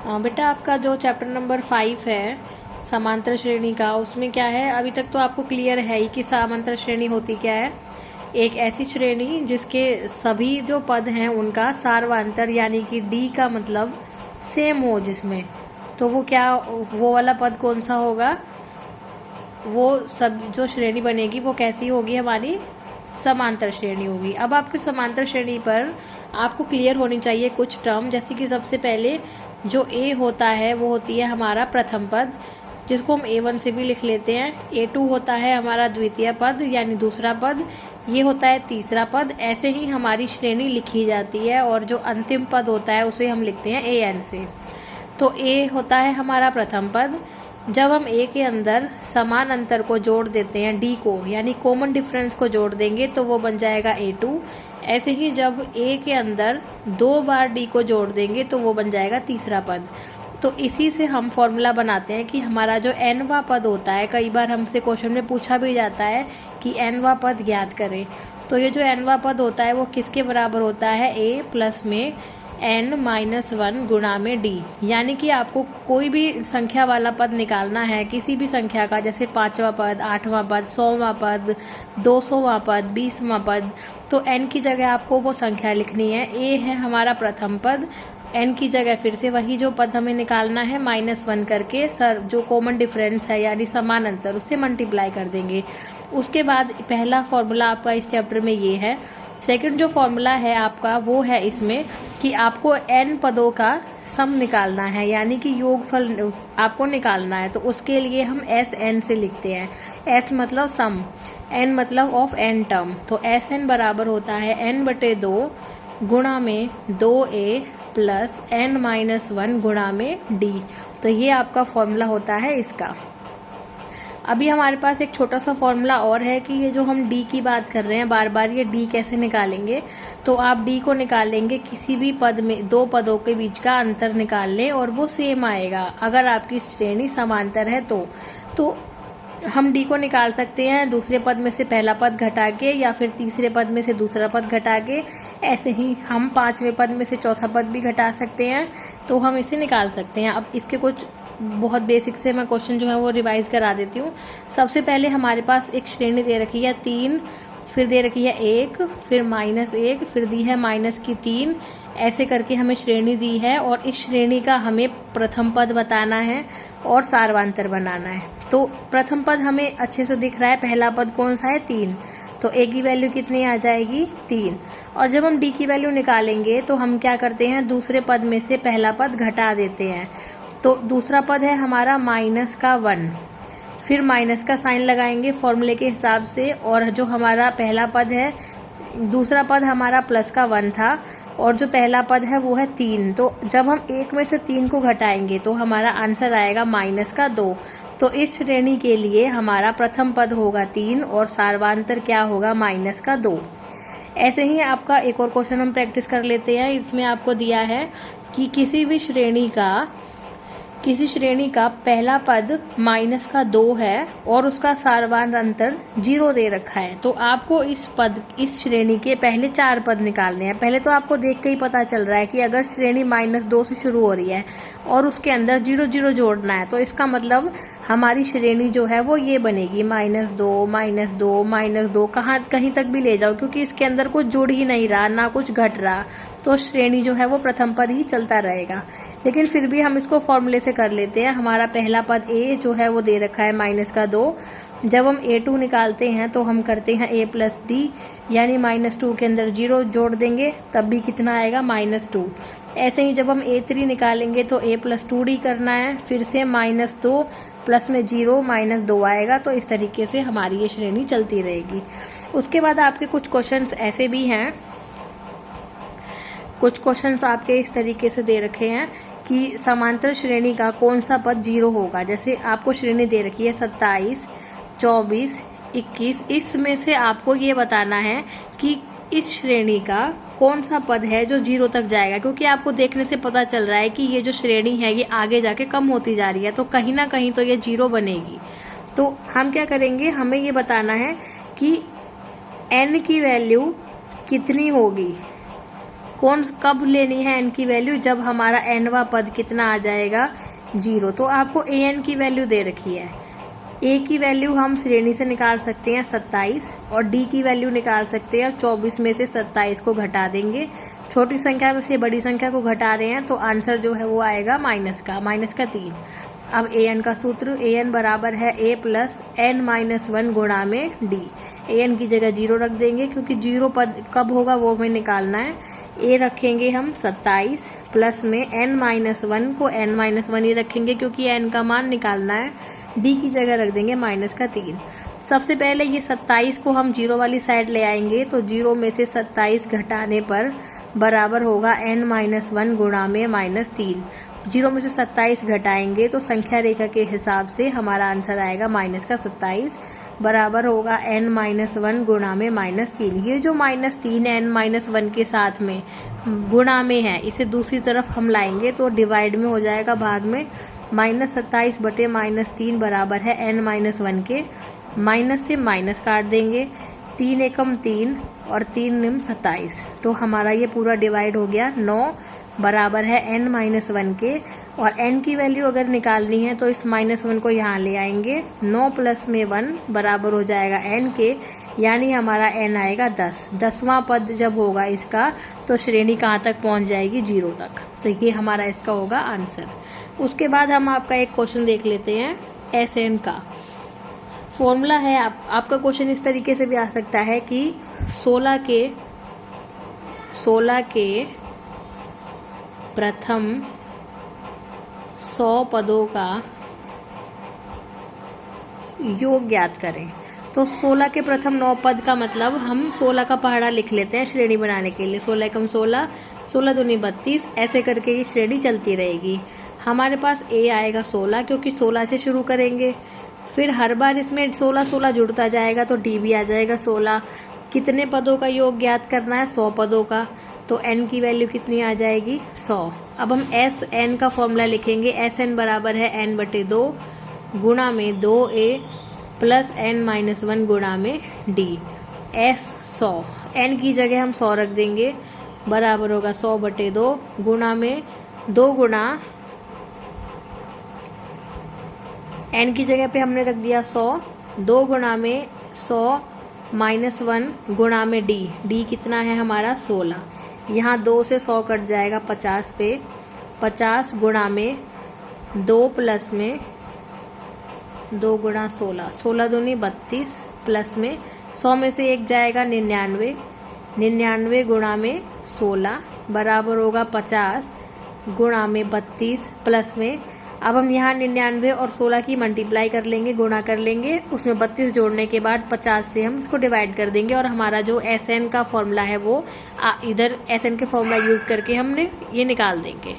बेटा आपका जो चैप्टर नंबर 5 है समांतर श्रेणी का, उसमें क्या है, अभी तक तो आपको क्लियर है ही कि समांतर श्रेणी होती क्या है। एक ऐसी श्रेणी जिसके सभी जो पद हैं उनका सार्वांतर यानी कि डी का मतलब सेम हो जिसमें, तो वो वाला पद कौन सा होगा, वो सब जो श्रेणी बनेगी वो कैसी होगी, हमारी समांतर श्रेणी होगी। अब आपकी समांतर श्रेणी पर आपको क्लियर होनी चाहिए कुछ टर्म, जैसे कि सबसे पहले जो ए होता है वो होती है हमारा प्रथम पद, जिसको हम A1 से भी लिख लेते हैं। A2 होता है हमारा द्वितीय पद यानी दूसरा पद, ये होता है तीसरा पद। ऐसे ही हमारी श्रेणी लिखी जाती है और जो अंतिम पद होता है उसे हम लिखते हैं AN से। तो A होता है हमारा प्रथम पद। जब हम A के अंदर समान अंतर को जोड़ देते हैं D को, यानी कॉमन डिफरेंस को जोड़ देंगे तो वो बन जाएगा A2। ऐसे ही जब A के अंदर 2 बार D को जोड़ देंगे तो वो बन जाएगा तीसरा पद। तो इसी से हम फॉर्मूला बनाते हैं कि हमारा जो nवां पद होता है, कई बार हमसे क्वेश्चन में पूछा भी जाता है कि nवां पद ज्ञात करें। तो ये जो nवां पद होता है वो किसके बराबर होता है, A प्लस में n-1 गुणा में D। यानी कि आपको कोई भी संख्या वाला पद निकालना है किसी भी संख्या का, जैसे 5वां पद, 8वां पद, 100वां पद, 200वां पद, 20वां पद, तो n की जगह आपको वो संख्या लिखनी है। A है हमारा प्रथम पद, n की जगह फिर से वही जो पद हमें निकालना है -1 करके जो कॉमन डिफरेंस है यानी समान अंतर, उससे मल्टीप्लाई कर देंगे। उसके बाद पहला फॉर्मूला आपका इस चैप्टर में ये है। सेकंड जो फॉर्मूला है आपका वो है इसमें कि आपको n पदों का सम निकालना है, यानी कि योगफल आपको निकालना है। तो उसके लिए हम SN से लिखते हैं। S मतलब सम, n मतलब ऑफ n टर्म। तो SN बराबर होता है n/2 गुणा में 2A प्लस n-1 गुणा में D। तो ये आपका फॉर्मूला होता है इसका। अभी हमारे पास एक छोटा सा फॉर्मूला और है कि ये जो हम D की बात कर रहे हैं बार बार, ये D कैसे निकालेंगे। तो आप D को निकालेंगे किसी भी पद में 2 पदों के बीच का अंतर निकाल लें और वो सेम आएगा अगर आपकी श्रेणी समांतर है तो हम D को निकाल सकते हैं दूसरे पद में से पहला पद घटा के, या फिर तीसरे पद में से दूसरा पद घटा के। ऐसे ही हम 5वें पद में से चौथा पद भी घटा सकते हैं, तो हम इसे निकाल सकते हैं। अब इसके कुछ बहुत बेसिक से मैं क्वेश्चन जो है वो रिवाइज करा देती हूँ। सबसे पहले हमारे पास एक श्रेणी दे रखी है 3, फिर दे रखी है 1, फिर -1, फिर दी है -3। ऐसे करके हमें श्रेणी दी है और इस श्रेणी का हमें प्रथम पद बताना है और सार्वांतर बनाना है। तो प्रथम पद हमें अच्छे से दिख रहा है, पहला पद कौन सा है, 3। तो A की वैल्यू कितनी आ जाएगी, 3। और जब हम D की वैल्यू निकालेंगे तो हम क्या करते हैं, दूसरे पद में से पहला पद घटा देते हैं। तो दूसरा पद है हमारा -1, फिर माइनस का साइन लगाएंगे फॉर्मूले के हिसाब से। और जो हमारा पहला पद है, दूसरा पद हमारा +1 था और जो पहला पद है वो है 3। तो जब हम 1 में से 3 को घटाएंगे तो हमारा आंसर आएगा -2। तो इस श्रेणी के लिए हमारा प्रथम पद होगा 3 और सार्वांतर क्या होगा, -2। ऐसे ही आपका एक और क्वेश्चन हम प्रैक्टिस कर लेते हैं। इसमें आपको दिया है कि किसी श्रेणी का पहला पद -2 है और उसका सार्वांतर 0 दे रखा है। तो आपको इस श्रेणी के पहले 4 पद निकालने हैं। पहले तो आपको देख के ही पता चल रहा है कि अगर श्रेणी -2 से शुरू हो रही है और उसके अंदर 0 0 जोड़ना है, तो इसका मतलब हमारी श्रेणी जो है वो ये बनेगी -2 -2 कहीं तक भी ले जाओ, क्योंकि इसके अंदर कुछ जुड़ ही नहीं रहा, ना कुछ घट रहा, तो श्रेणी जो है वो प्रथम पद ही चलता रहेगा। लेकिन फिर भी हम इसको फॉर्मूले से कर लेते हैं। हमारा पहला पद A जो है वो दे रखा है -2। जब हम A2 निकालते हैं तो हम करते हैं A प्लस D, यानी -2 के अंदर 0 जोड़ देंगे तब भी कितना आएगा, -2। ऐसे ही जब हम A3 निकालेंगे तो A प्लस 2D करना है, फिर से -2 प्लस में 0 -2 आएगा। तो इस तरीके से हमारी ये श्रेणी चलती रहेगी। उसके बाद आपके कुछ क्वेश्चंस ऐसे भी हैं, कुछ क्वेश्चंस आपके इस तरीके से दे रखे हैं कि समांतर श्रेणी का कौन सा पद 0 होगा। जैसे आपको श्रेणी दे रखी है 27, 24, 21। इसमें से आपको ये बताना है कि इस श्रेणी का कौन सा पद है जो 0 तक जाएगा, क्योंकि आपको देखने से पता चल रहा है कि ये जो श्रेणी है ये आगे जाके कम होती जा रही है, तो कहीं ना कहीं तो ये 0 बनेगी। तो हम क्या करेंगे, हमें ये बताना है कि n की वैल्यू कितनी होगी। कब लेनी है n की वैल्यू? जब हमारा nवा पद कितना आ जाएगा? 0। तो आपको an की वैल्यू दे रखी है। a की वैल्यू हम श्रेणी से निकाल सकते हैं 27 और d की वैल्यू निकाल सकते हैं 24 में से 27 को घटा देंगे। छोटी संख्या में से बड़ी संख्या को घटा रहे हैं तो आंसर जो है वो आएगा माइनस का 3। अब an का सूत्र, an बराबर है a प्लस n-1 गुणा में d। an की जगह 0 रख देंगे क्योंकि 0 पद कब होगा वो हमें निकालना है। a रखेंगे हम 27 प्लस में n-1 को n-1 ही रखेंगे क्योंकि n का मान निकालना है। d की जगह रख देंगे -3। सबसे पहले ये 27 को हम 0 वाली साइड ले आएंगे तो 0 में से 27 घटाने पर बराबर होगा n-1 गुणा में -3। 0 में से 27 घटाएंगे तो संख्या रेखा के हिसाब से हमारा आंसर आएगा -27 बराबर होगा n-1 गुणा में -3। ये जो -3 n-1 के साथ में गुणा में है, इसे दूसरी तरफ हम लाएंगे तो डिवाइड में हो जाएगा भाग में। -27 बटे -3 बराबर है n-1 के। माइनस से माइनस काट देंगे, 3 एकम 3 और 3 निम 27। तो हमारा ये पूरा डिवाइड हो गया। 9 बराबर है n-1 के। और n की वैल्यू अगर निकालनी है तो इस -1 को यहाँ ले आएंगे। 9 प्लस में 1 बराबर हो जाएगा n के, यानी हमारा n आएगा 10। 10वां पद जब होगा इसका तो श्रेणी कहाँ तक पहुँच जाएगी? 0 तक। तो ये हमारा इसका होगा आंसर। उसके बाद हम आपका एक क्वेश्चन देख लेते हैं SN का। फॉर्मूला है, आपका क्वेश्चन इस तरीके से भी आ सकता है कि 16 के प्रथम 100 पदों का योग ज्ञात करें। तो 16 के प्रथम 9 पद का मतलब हम 16 का पहाड़ा लिख लेते हैं श्रेणी बनाने के लिए। 16 एकम 16, 16 दूनी 32, ऐसे करके ये श्रेणी चलती रहेगी। हमारे पास a आएगा 16 क्योंकि 16 से शुरू करेंगे। फिर हर बार इसमें 16 जुड़ता जाएगा तो d भी आ जाएगा 16। कितने पदों का योग ज्ञात करना है? 100 पदों का। तो n की वैल्यू कितनी आ जाएगी? 100। अब हम SN का फॉर्मूला लिखेंगे। SN बराबर है n/2 गुणा में 2a प्लस n-1 गुणा में d। S 100, n की जगह हम 100 रख देंगे, बराबर होगा 100/2 गुणा में 2 गुणा n की जगह पे हमने रख दिया 100, 2 गुणा में 100 -1 गुणा में d। d कितना है हमारा? 16। यहाँ 2 से 100 कट जाएगा 50 पे, 50 गुणा में 2 प्लस में 2 गुणा 16, 16 दूनी 32 प्लस में 100 में से 1 जाएगा 99, 99 गुणा में 16 बराबर होगा 50 गुणा में 32 प्लस में। अब हम यहाँ 99 और 16 की मल्टीप्लाई कर लेंगे, गुणा कर लेंगे, उसमें 32 जोड़ने के बाद 50 से हम इसको डिवाइड कर देंगे और हमारा जो SN का फॉर्मूला है वो इधर SN के फॉर्मूला यूज़ करके हमने ये निकाल देंगे।